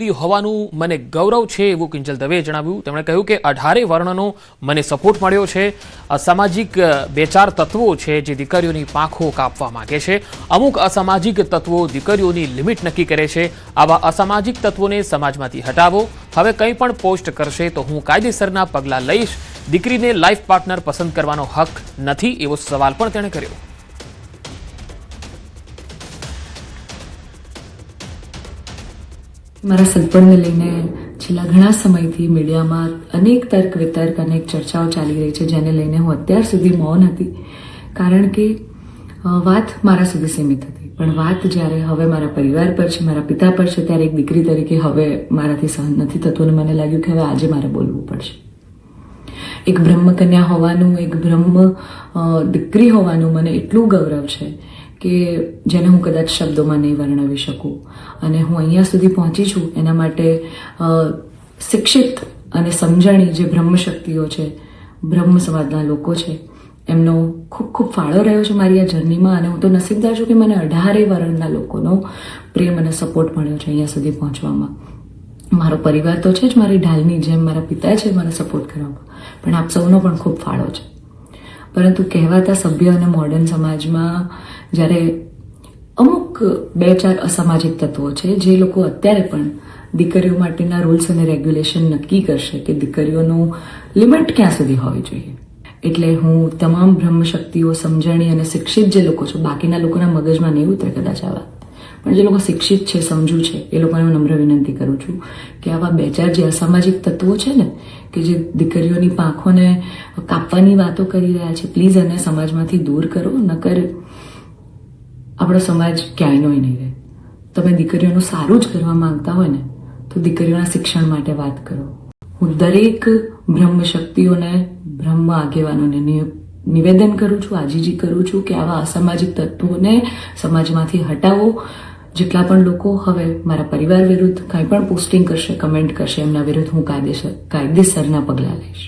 હોવાનું મને ગૌરવ છે એવું કિંજલ દવેએ જણાવ્યું. તેમણે કહ્યું કે 18 વર્ણનો મને સપોર્ટ મળ્યો છે. અસામાજિક બે ચાર તત્વો છે જે દીકરીઓની પાંખો કાપવા માંગે છે. અમુક અસામાજિક તત્વો દીકરીઓની લિમિટ નક્કી કરે છે. આવા અસામાજિક તત્વોને સમાજમાંથી હટાવો. હવે કંઈ પણ પોસ્ટ કરશે તો હું કાયદેસરના પગલાં લઈશ. દીકરીને લાઈફ પાર્ટનર પસંદ કરવાનો હક નથી એવો સવાલ પણ તેણે કર્યો. મારા સગપણને લઈને છેલ્લા ઘણા સમયથી મીડિયામાં અનેક તર્ક વિતર્ક અનેક ચર્ચાઓ ચાલી રહી છે, જેને લઈને હું અત્યાર સુધી મૌન હતી, કારણ કે વાત મારા સુધી સીમિત હતી. પણ વાત જ્યારે હવે મારા પરિવાર પર છે, મારા પિતા પર છે, ત્યારે એક દીકરી તરીકે હવે મારાથી સહન નથી થતું અને મને લાગ્યું કે હવે આજે મારે બોલવું પડશે. એક બ્રહ્મકન્યા હોવાનું, એક બ્રહ્મ દીકરી હોવાનું મને એટલું ગૌરવ છે કે જેને હું કદાચ શબ્દોમાં નહીં વર્ણવી શકું. અને હું અહીંયા સુધી પહોંચી છું એના માટે શિક્ષિત અને સમજણી જે બ્રહ્મ શક્તિઓ છે, બ્રહ્મ સમાજના લોકો છે, એમનો ખૂબ ખૂબ ફાળો રહ્યો છે મારી આ જર્નીમાં. અને હું તો નસીબદાર છું કે મને 18 વર્ણના લોકોનો પ્રેમ અને સપોર્ટ મળ્યો છે અહીંયા સુધી પહોંચવામાં. મારો પરિવાર તો છે જ, મારી ઢાલની જેમ મારા પિતા છે મને સપોર્ટ કરવામાં, પણ આપ સૌનો પણ ખૂબ ફાળો છે. પરંતુ કહેવાતા સભ્ય અને મોડર્ન સમાજમાં જ્યારે અમુક બે ચાર અસામાજિક તત્વો છે જે લોકો અત્યારે પણ દીકરીઓ માટેના રૂલ્સ અને રેગ્યુલેશન નક્કી કરશે કે દીકરીઓનું લિમિટ ક્યાં સુધી હોવી જોઈએ. એટલે હું તમામ બ્રહ્મ શક્તિઓ, સમજણી અને શિક્ષિત જે લોકો છે, બાકીના લોકોના મગજમાં નહીં ઉતરે કદાચ આવા, પણ જે લોકો શિક્ષિત છે, સમજુ છે, એ લોકોને હું નમ્ર વિનંતી કરું છું કે આવા બે ચાર જે અસામાજિક તત્વો છે ને, કે જે દીકરીઓની પાંખોને કાપવાની વાતો કરી રહ્યા છે, પ્લીઝ એને સમાજમાંથી દૂર કરો. નકર આપણો સમાજ ક્યાંયનો નહીં રહે. તમે દીકરીઓનું સારું જ કરવા માંગતા હોય ને તો દીકરીઓના શિક્ષણ માટે વાત કરો. હું દરેક બ્રહ્મ શક્તિઓને, બ્રહ્મ આગેવાનોને નિવેદન કરું છું, આજીજી કરું છું કે આવા અસામાજિક તત્વોને સમાજમાંથી હટાવો. જેટલા પણ લોકો હવે મારા પરિવાર વિરુદ્ધ કંઈ પણ પોસ્ટિંગ કરશે, કમેન્ટ કરશે, એમના વિરુદ્ધ હું કાયદેસરના પગલાં લઈશ.